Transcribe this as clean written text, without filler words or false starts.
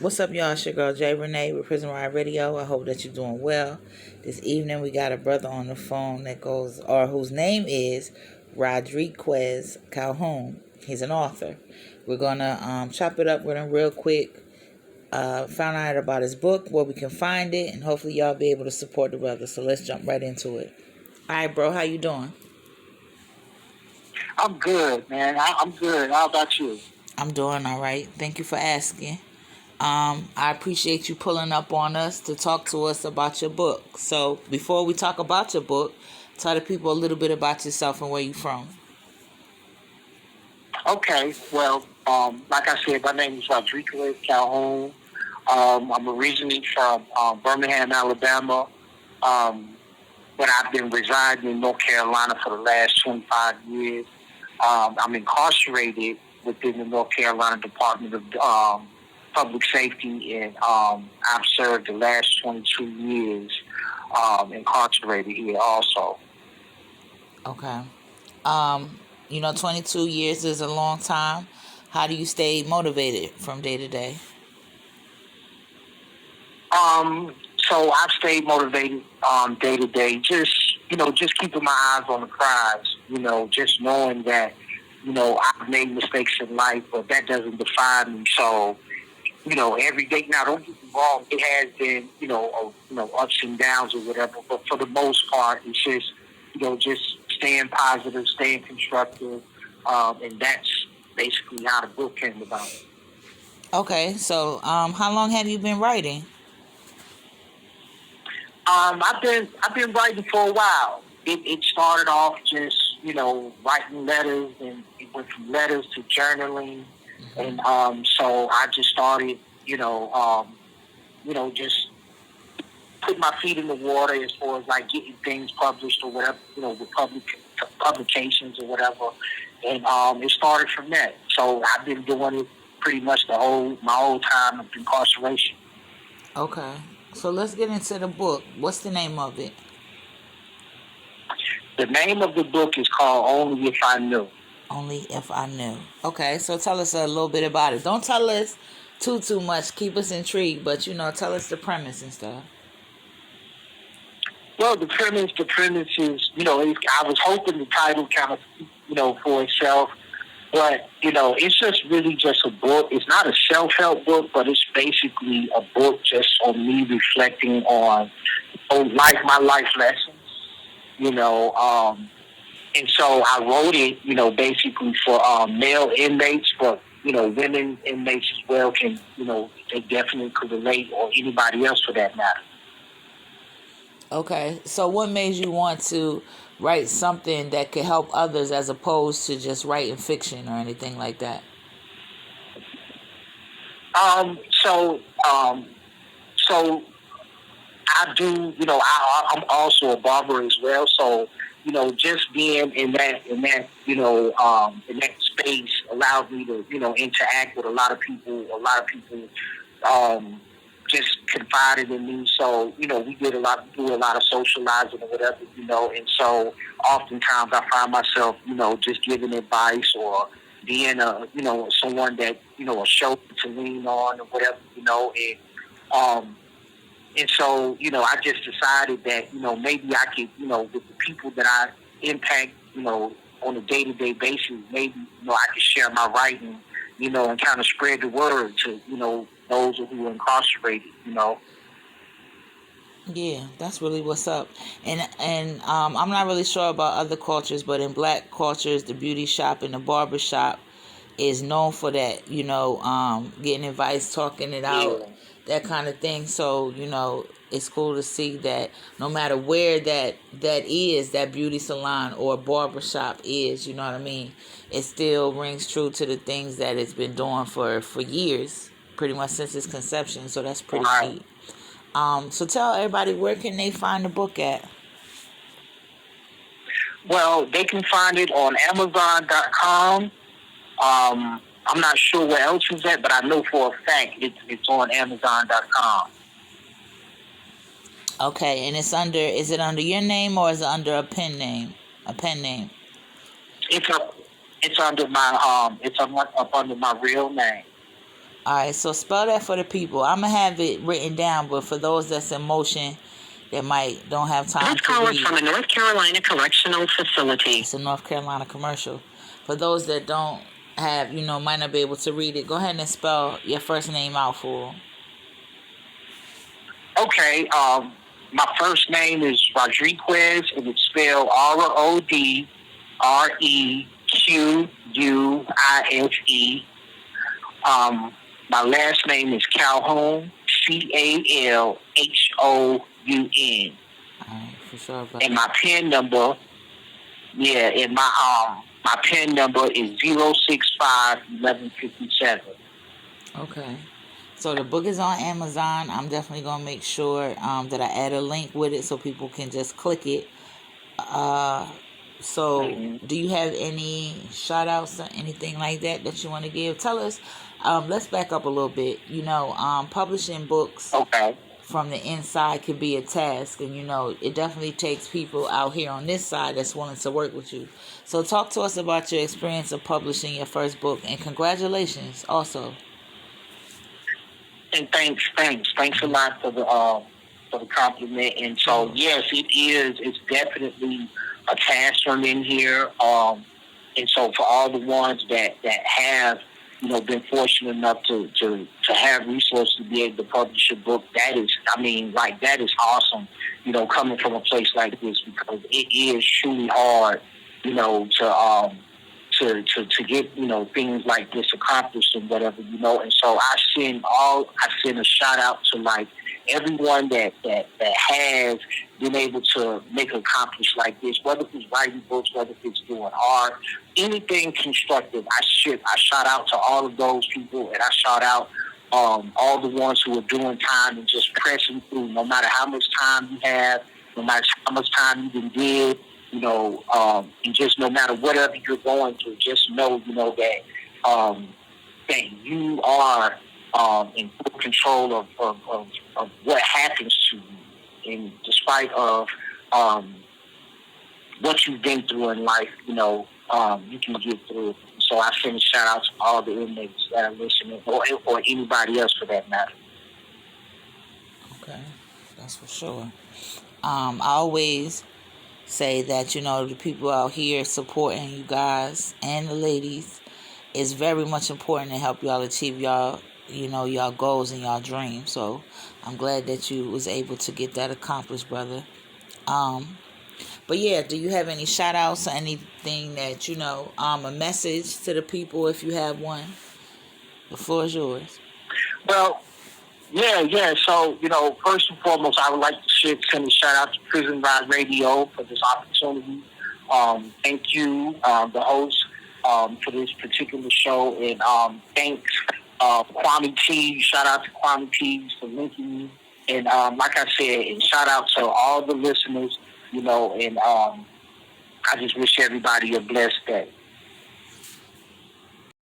What's up, y'all? It's your girl Jay Renee with Prison Ride Radio. I hope that you're doing well. This evening we got a brother on the phone that goes, or whose name is Rodrequise Calhoun. He's an author. We're gonna chop it up with him real quick. Found out about his book, where we can find it, and hopefully y'all be able to support the brother. So let's jump right into it. All right, bro. How you doing? I'm good, man. I'm good. How about you? I'm doing all right. Thank you for asking. I appreciate you pulling up on us to talk to us about your book. So before we talk about your book, tell the people a little bit about yourself and where you're from. Okay. Well, like I said, my name is Rodrequise Calhoun. I'm originally from Birmingham, Alabama, but I've been residing in North Carolina for the last 25 years. I'm incarcerated within the North Carolina Department of Public Safety, and I've served the last 22 years incarcerated here also. Okay. 22 years is a long time. How do you stay motivated from day to day? So I've stayed motivated day to day, just keeping my eyes on the prize, just knowing that, I've made mistakes in life, but that doesn't define me. So, every day. Now, don't get me wrong; it has been, ups and downs or whatever. But for the most part, it's just, just staying positive, staying constructive, and that's basically how the book came about. Okay, so how long have you been writing? I've been writing for a while. It started off just writing letters, and it went from letters to journaling, and so I just started just put my feet in the water as far as like getting things published or whatever, with publications or whatever, and it started from that. So I've been doing it pretty much my whole time of incarceration. Okay, so let's get into the book. What's the name of it? The name of the book is called Only If I Knew. Only If I Knew. Okay, so tell us a little bit about it. Don't tell us too much. Keep us intrigued, but tell us the premise and stuff. Well, the premise is, I was hoping the title kind of, for itself, but, it's just really just a book. It's not a self-help book, but it's basically a book just on me reflecting on my life lessons, and so I wrote it, basically for male inmates, but, women inmates as well can, they definitely could relate, or anybody else for that matter. Okay, so what made you want to write something that could help others as opposed to just writing fiction or anything like that? So I do, I'm also a barber as well. So, just being in that, in that space allowed me to, interact with a lot of people. Just confided in me. So, we do a lot of socializing or whatever, and so oftentimes I find myself, just giving advice or being someone that, a shoulder to lean on or whatever, and so, I just decided that, maybe I could, with the people that I impact, on a day-to-day basis, maybe, I could share my writing, and kind of spread the word to, those who are incarcerated, Yeah, that's really what's up. And I'm not really sure about other cultures, but in black cultures, the beauty shop and the barber shop is known for that, getting advice, talking it out, Yeah. that kind of thing. So, it's cool to see that no matter where that is, that beauty salon or barber shop is, you know what I mean? It still rings true to the things that it's been doing for years, pretty much since its conception. So that's pretty Right. neat. So tell everybody, where can they find the book at? Well, they can find it on Amazon.com. I'm not sure where else it's at, but I know for a fact it's on Amazon.com. Okay, and is it under your name or is it under a pen name? A pen name. It's up. It's under my up under my real name. All right, so spell that for the people. I'm gonna have it written down, but for those that's in motion that might don't have time This to call read. is from a North Carolina correctional facility. It's a North Carolina commercial. For those that don't have, might not be able to read it, go ahead and spell your first name out for 'em. Okay, my first name is Rodrequise, and it's spelled Rodrequise. My last name is Calhoun, Calhoun. All right, for sure. Brother. And my pen number, my pen number is 065-1157. Okay. So the book is on Amazon. I'm definitely gonna make sure that I add a link with it so people can just click it. So do you have any shout outs or anything like that you want to give? Tell us. Let's back up a little bit. Publishing books from the inside can be a task, and it definitely takes people out here on this side that's willing to work with you. So talk to us about your experience of publishing your first book, and congratulations also. And thanks a lot for the compliment. And so yes, it is. It's definitely a task from in here. And so for all the ones that have been fortunate enough to have resources to be able to publish a book, that is awesome. Coming from a place like this, because it is truly hard. To get things like this accomplished and whatever, and so I send a shout out to like everyone that has been able to make an accomplish like this, whether it's writing books, whether it's doing art, anything constructive. I shout out to all of those people, and I shout out all the ones who are doing time and just pressing through, no matter how much time you have, no matter how much time you can give. And just no matter whatever you're going through, just know, that that you are in full control of what happens to you, and despite of what you've been through in life, you can get through it. So I send a shout out to all the inmates that are listening, or anybody else for that matter. Okay, that's for sure. I always say that the people out here supporting you guys and the ladies is very much important to help y'all achieve y'all goals and y'all dreams. So I'm glad that you was able to get that accomplished, brother. But yeah, do you have any shout outs or anything that a message to the people if you have one? The floor is yours. Well, yeah. So, first and foremost, I would like to send a shout out to Prison Ride Radio for this opportunity. Thank you, the host, for this particular show. And thanks, Kwame T. Shout out to Kwame T. for linking me. And like I said, and shout out to all the listeners, and I just wish everybody a blessed day.